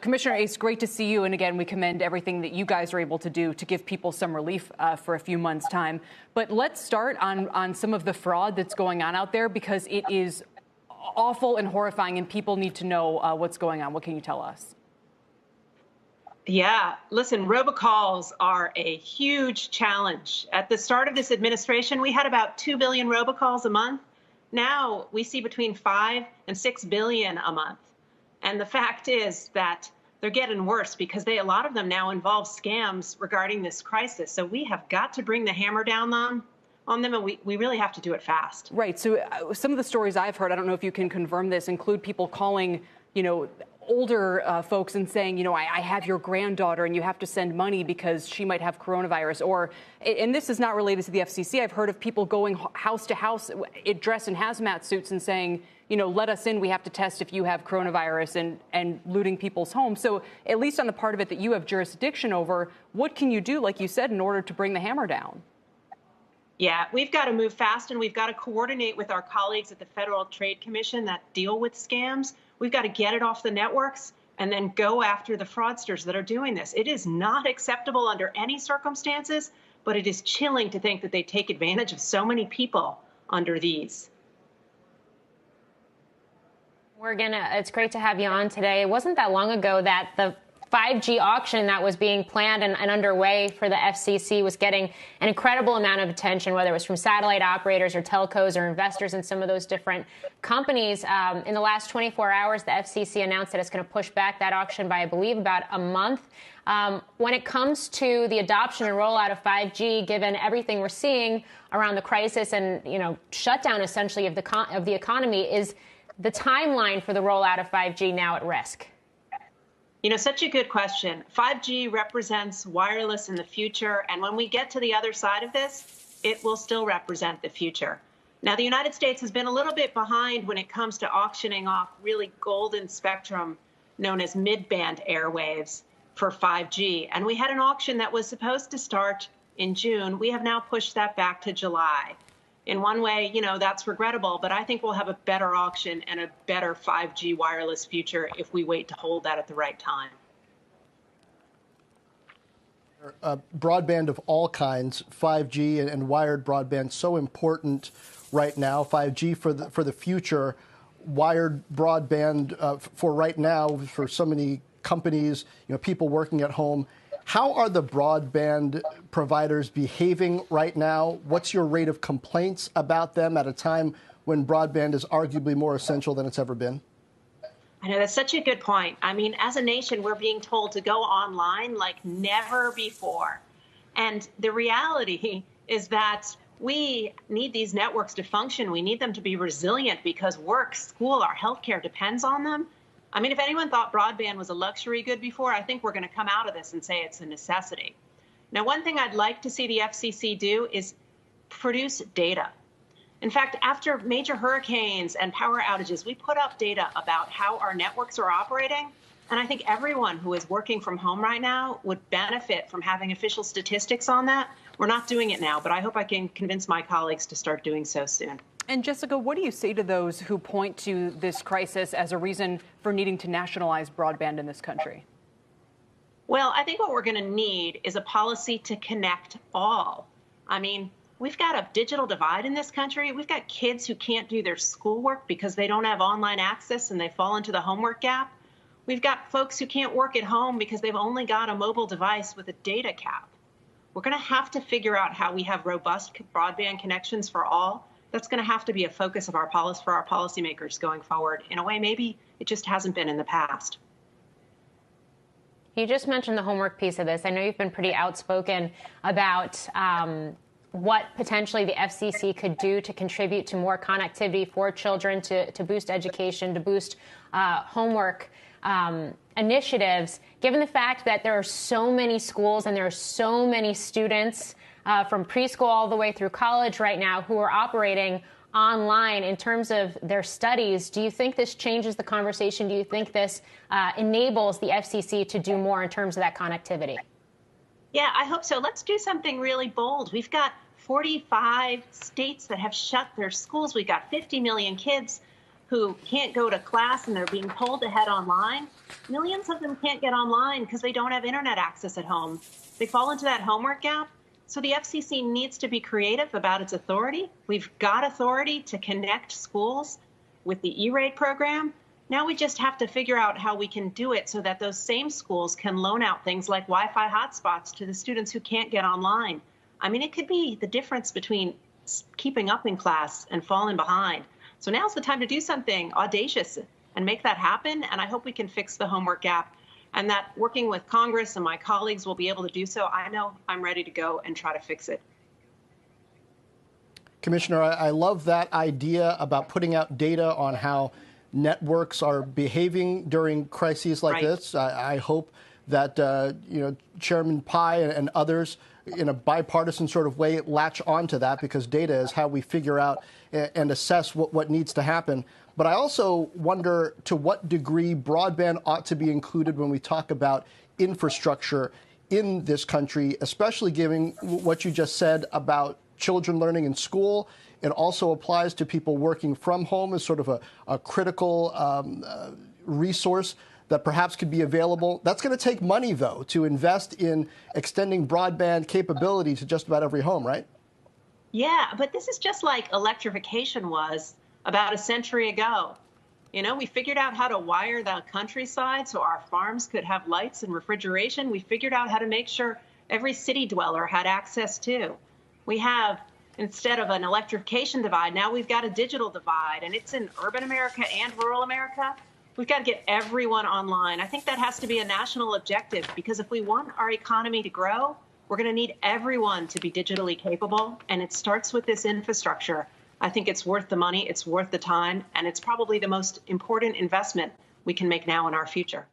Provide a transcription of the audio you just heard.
Commissioner Ace, great to see you. And again, we commend everything that you guys are able to do to give people some relief for a few months' time. But let's start on some of the fraud that's going on out there, because it is awful and horrifying, and people need to know what's going on. What can you tell us? Yeah, listen, robocalls are a huge challenge. At the start of this administration, we had about 2 billion robocalls a month. Now we see between 5 and 6 billion a month. And the fact is that they're getting worse because a lot of them now involve scams regarding this crisis. So we have got to bring the hammer down on them, and we really have to do it fast. Right. So some of the stories I've heard, I don't know if you can confirm this, include people calling, older folks and saying, I have your granddaughter and you have to send money because she might have coronavirus. Or, and this is not related to the FCC, I've heard of people going house to house dressed in hazmat suits and saying, let us in, we have to test if you have coronavirus, and looting people's homes. So at least on the part of it that you have jurisdiction over, what can you do, like you said, in order to bring the hammer down? Yeah, we've got to move fast, and we've got to coordinate with our colleagues at the Federal Trade Commission that deal with scams. We've got to get it off the networks and then go after the fraudsters that are doing this. It is not acceptable under any circumstances, but it is chilling to think that they take advantage of so many people under these. It's great to have you on today. It wasn't that long ago that the 5G auction that was being planned and underway for the FCC was getting an incredible amount of attention, whether it was from satellite operators or telcos or investors in some of those different companies. In the last 24 hours, the FCC announced that it's going to push back that auction by, I believe, about a month. When it comes to the adoption and rollout of 5G, given everything we're seeing around the crisis and, shutdown essentially of the economy, is the timeline for the rollout of 5G now at risk? Such a good question. 5G represents wireless in the future, and when we get to the other side of this, it will still represent the future. Now, the United States has been a little bit behind when it comes to auctioning off really golden spectrum known as mid-band airwaves for 5G, and we had an auction that was supposed to start in June. We have now pushed that back to July. In one way, that's regrettable, but I think we'll have a better auction and a better 5G wireless future if we wait to hold that at the right time. Broadband of all kinds, 5G and wired broadband, so important right now. 5G for the future, wired broadband for right now for so many companies, people working at home. How are the broadband providers behaving right now? What's your rate of complaints about them at a time when broadband is arguably more essential than it's ever been? I know, that's such a good point. I mean, as a nation, we're being told to go online like never before. And the reality is that we need these networks to function. We need them to be resilient because work, school, our healthcare depends on them. I mean, if anyone thought broadband was a luxury good before, I think we're going to come out of this and say it's a necessity. Now, one thing I'd like to see the FCC do is produce data. In fact, after major hurricanes and power outages, we put up data about how our networks are operating. And I think everyone who is working from home right now would benefit from having official statistics on that. We're not doing it now, but I hope I can convince my colleagues to start doing so soon. And Jessica, what do you say to those who point to this crisis as a reason for needing to nationalize broadband in this country? Well, I think what we're going to need is a policy to connect all. I mean, we've got a digital divide in this country. We've got kids who can't do their schoolwork because they don't have online access and they fall into the homework gap. We've got folks who can't work at home because they've only got a mobile device with a data cap. We're going to have to figure out how we have robust broadband connections for all. That's going to have to be a focus of our policy for our policymakers going forward in a way maybe it just hasn't been in the past. You just mentioned the homework piece of this. I know you've been pretty outspoken about what potentially the FCC could do to contribute to more connectivity for children, to boost education, to boost homework initiatives, given the fact that there are so many schools and there are so many students from preschool all the way through college right now who are operating online in terms of their studies. Do you think this changes the conversation? Do you think this enables the FCC to do more in terms of that connectivity? Yeah, I hope so. Let's do something really bold. We've got 45 states that have shut their schools. We've got 50 million kids who can't go to class and they're being told to head online. Millions of them can't get online because they don't have internet access at home. They fall into that homework gap. So the FCC needs to be creative about its authority. We've got authority to connect schools with the E-rate program. Now we just have to figure out how we can do it so that those same schools can loan out things like Wi-Fi hotspots to the students who can't get online. I mean, it could be the difference between keeping up in class and falling behind. So now's the time to do something audacious and make that happen. And I hope we can fix the homework gap, and that working with Congress and my colleagues will be able to do so. I know I'm ready to go and try to fix it. Commissioner, I love that idea about putting out data on how networks are behaving during crises like this. I hope that Chairman Pai and others, in a bipartisan sort of way, latch onto that, because data is how we figure out and assess what needs to happen. But I also wonder to what degree broadband ought to be included when we talk about infrastructure in this country, especially given what you just said about children learning in school. It also applies to people working from home as sort of a critical resource that perhaps could be available. That's going to take money, though, to invest in extending broadband capability to just about every home, right? Yeah, but this is just like electrification was about a century ago. You know, we figured out how to wire the countryside so our farms could have lights and refrigeration. We figured out how to make sure every city dweller had access to. We have, instead of an electrification divide, now we've got a digital divide, and it's in urban America and rural America. We've got to get everyone online. I think that has to be a national objective, because if we want our economy to grow, we're going to need everyone to be digitally capable, and it starts with this infrastructure. I think it's worth the money, it's worth the time, and it's probably the most important investment we can make now in our future.